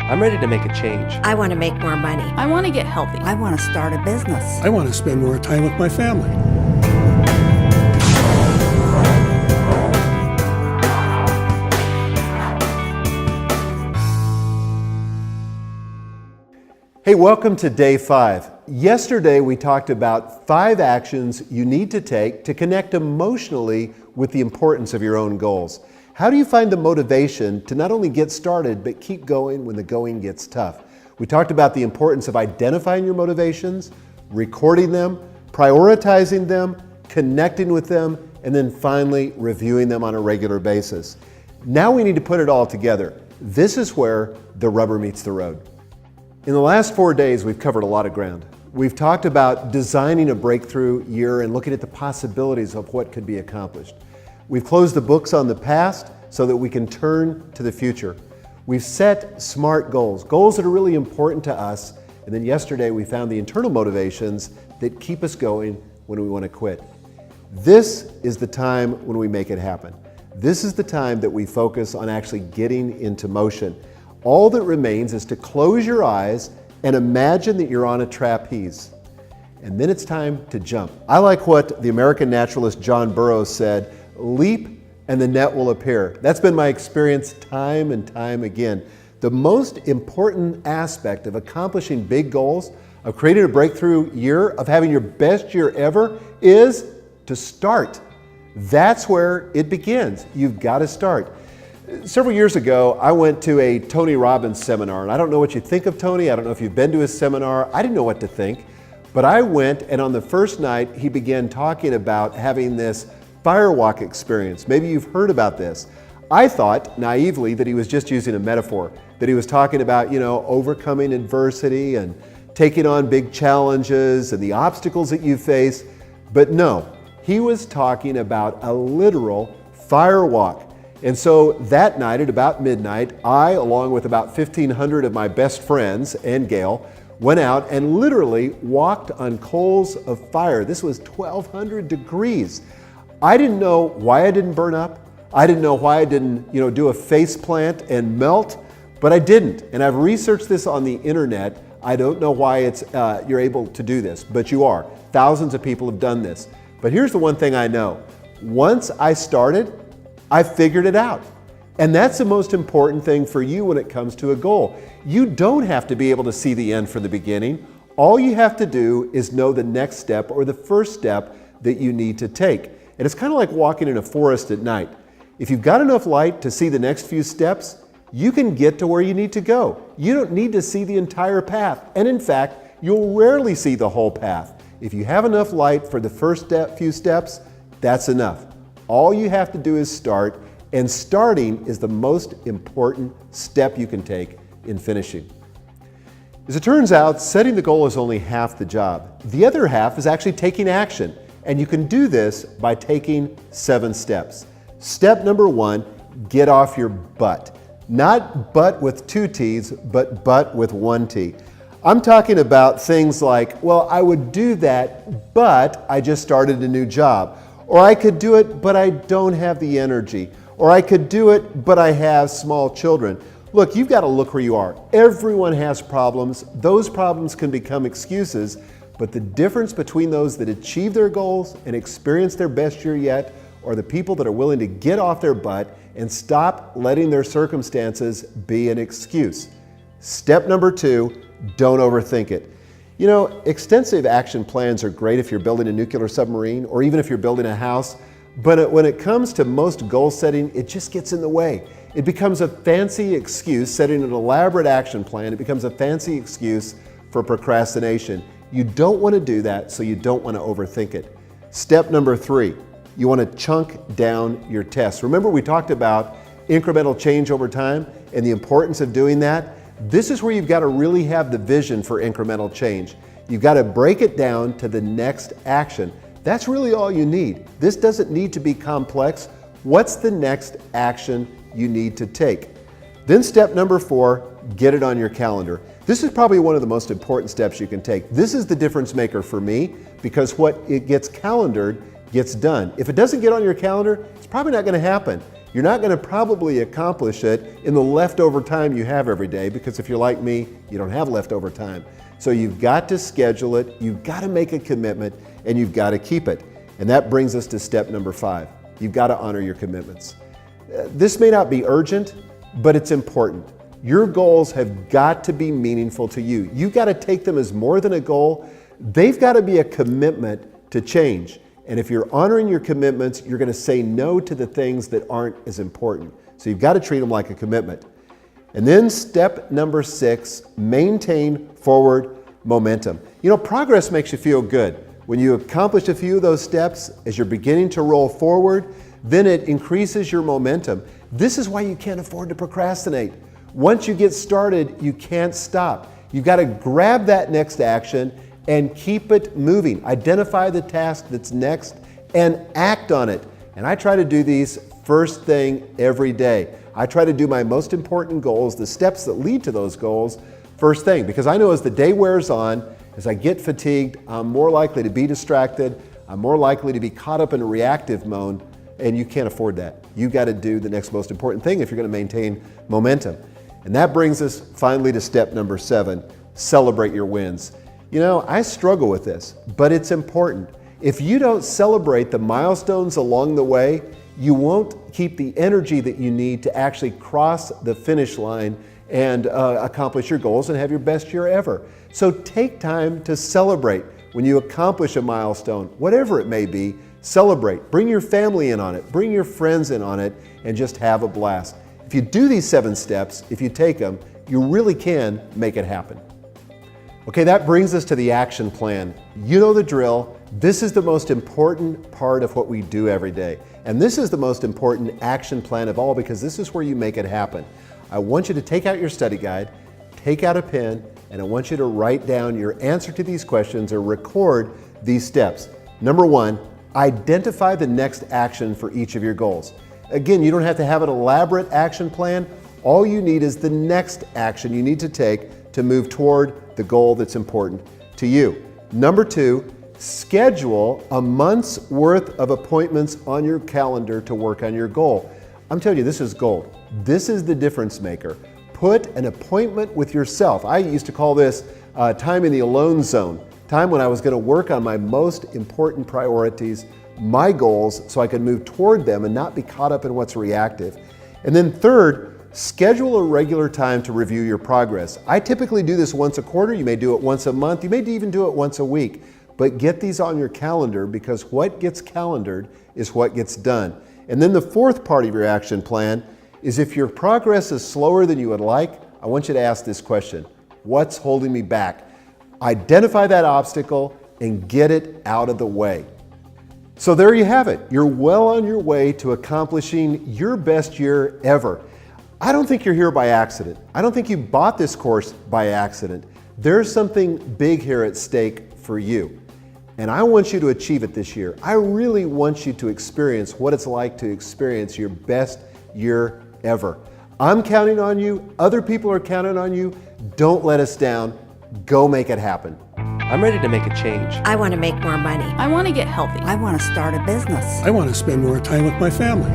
I'm ready to make a change. I want to make more money. I want to get healthy. I want to start a business. I want to spend more time with my family. Hey, welcome to day 5. Yesterday we talked about 5 actions you need to take to connect emotionally with the importance of your own goals. How do you find the motivation to not only get started, but keep going when the going gets tough? We talked about the importance of identifying your motivations, recording them, prioritizing them, connecting with them, and then finally reviewing them on a regular basis. Now we need to put it all together. This is where the rubber meets the road. In the last 4 days, we've covered a lot of ground. We've talked about designing a breakthrough year and looking at the possibilities of what could be accomplished. We've closed the books on the past so that we can turn to the future. We've set SMART goals, goals that are really important to us. And then yesterday we found the internal motivations that keep us going when we want to quit. This is the time when we make it happen. This is the time that we focus on actually getting into motion. All that remains is to close your eyes and imagine that you're on a trapeze. And then it's time to jump. I like what the American naturalist John Burroughs said, leap and the net will appear. That's been my experience time and time again. The most important aspect of accomplishing big goals, of creating a breakthrough year, of having your best year ever, is to start. That's where it begins. You've got to start. Several years ago, I went to a Tony Robbins seminar, and I don't know what you think of Tony. I don't know if you've been to his seminar. I didn't know what to think, but I went, and on the first night, he began talking about having this firewalk experience. Maybe you've heard about this. I thought naively that he was just using a metaphor, that he was talking about, overcoming adversity and taking on big challenges and the obstacles that you face. But no, he was talking about a literal firewalk. And so that night at about midnight, I, along with about 1,500 of my best friends and Gail, went out and literally walked on coals of fire. This was 1,200 degrees. I didn't know why I didn't burn up. I didn't know why I didn't, do a face plant and melt, but I didn't. And I've researched this on the internet. I don't know why you're able to do this, but you are. Thousands of people have done this. But here's the one thing I know. Once I started, I figured it out. And that's the most important thing for you when it comes to a goal. You don't have to be able to see the end from the beginning. All you have to do is know the next step or the first step that you need to take. And it's kind of like walking in a forest at night. If you've got enough light to see the next few steps, you can get to where you need to go. You don't need to see the entire path. And in fact, you'll rarely see the whole path. If you have enough light for the first few steps, that's enough. All you have to do is start, and starting is the most important step you can take in finishing. As it turns out, setting the goal is only half the job. The other half is actually taking action, and you can do this by taking 7 steps. Step number 1, get off your butt. Not butt with 2 T's, but butt with 1 T. I'm talking about things like, well, I would do that, but I just started a new job. Or I could do it, but I don't have the energy. Or I could do it, but I have small children. Look, you've got to look where you are. Everyone has problems. Those problems can become excuses, but the difference between those that achieve their goals and experience their best year yet are the people that are willing to get off their butt and stop letting their circumstances be an excuse. Step number 2, don't overthink it. Extensive action plans are great if you're building a nuclear submarine or even if you're building a house, but when it comes to most goal setting, it just gets in the way. It becomes a fancy excuse, setting an elaborate action plan. It becomes a fancy excuse for procrastination. You don't want to do that, so you don't want to overthink it. Step number 3, you want to chunk down your tests. Remember we talked about incremental change over time and the importance of doing that? This is where you've got to really have the vision for incremental change. You've got to break it down to the next action. That's really all you need. This doesn't need to be complex. What's the next action you need to take? Then step number 4, get it on your calendar. This is probably one of the most important steps you can take. This is the difference maker for me because what it gets calendared gets done. If it doesn't get on your calendar, it's probably not going to happen. you're not going to probably accomplish it in the leftover time you have every day, because if you're like me, you don't have leftover time. So you've got to schedule it, you've got to make a commitment, and you've got to keep it. And that brings us to step number 5. You've got to honor your commitments. This may not be urgent, but it's important. Your goals have got to be meaningful to you. You've got to take them as more than a goal. They've got to be a commitment to change. And if you're honoring your commitments, you're going to say no to the things that aren't as important. So you've got to treat them like a commitment. And then step number 6, maintain forward momentum. You know, progress makes you feel good. When you accomplish a few of those steps, as you're beginning to roll forward, then it increases your momentum. This is why you can't afford to procrastinate. Once you get started, you can't stop. You've got to grab that next action and keep it moving. Identify the task that's next and act on it. And I try to do these first thing every day. I try to do my most important goals, the steps that lead to those goals, first thing, because I know as the day wears on, as I get fatigued, I'm more likely to be distracted, I'm more likely to be caught up in a reactive mode, and you can't afford that. You've got to do the next most important thing if you're going to maintain momentum. And that brings us finally to step number 7, celebrate your wins. You know, I struggle with this, but it's important. If you don't celebrate the milestones along the way, you won't keep the energy that you need to actually cross the finish line and accomplish your goals and have your best year ever. So take time to celebrate when you accomplish a milestone, whatever it may be. Celebrate. Bring your family in on it. Bring your friends in on it, and just have a blast. If you do these 7 steps, if you take them, you really can make it happen. Okay, that brings us to the action plan. You know the drill. This is the most important part of what we do every day. And this is the most important action plan of all, because this is where you make it happen. I want you to take out your study guide, take out a pen, and I want you to write down your answer to these questions or record these steps. Number 1, identify the next action for each of your goals. Again, you don't have to have an elaborate action plan. All you need is the next action you need to take to move toward the goal that's important to you. Number 2, schedule a month's worth of appointments on your calendar to work on your goal. I'm telling you, this is gold. This is the difference maker. Put an appointment with yourself. I used to call this time in the alone zone, time when I was going to work on my most important priorities, my goals, so I could move toward them and not be caught up in what's reactive. And then third, schedule a regular time to review your progress. I typically do this once a quarter. You may do it once a month. You may even do it once a week. But get these on your calendar, because what gets calendared is what gets done. And then the fourth part of your action plan is, if your progress is slower than you would like, I want you to ask this question: what's holding me back? Identify that obstacle and get it out of the way. So there you have it. You're well on your way to accomplishing your best year ever. I don't think you're here by accident. I don't think you bought this course by accident. There's something big here at stake for you. And I want you to achieve it this year. I really want you to experience what it's like to experience your best year ever. I'm counting on you. Other people are counting on you. Don't let us down. Go make it happen. I'm ready to make a change. I want to make more money. I want to get healthy. I want to start a business. I want to spend more time with my family.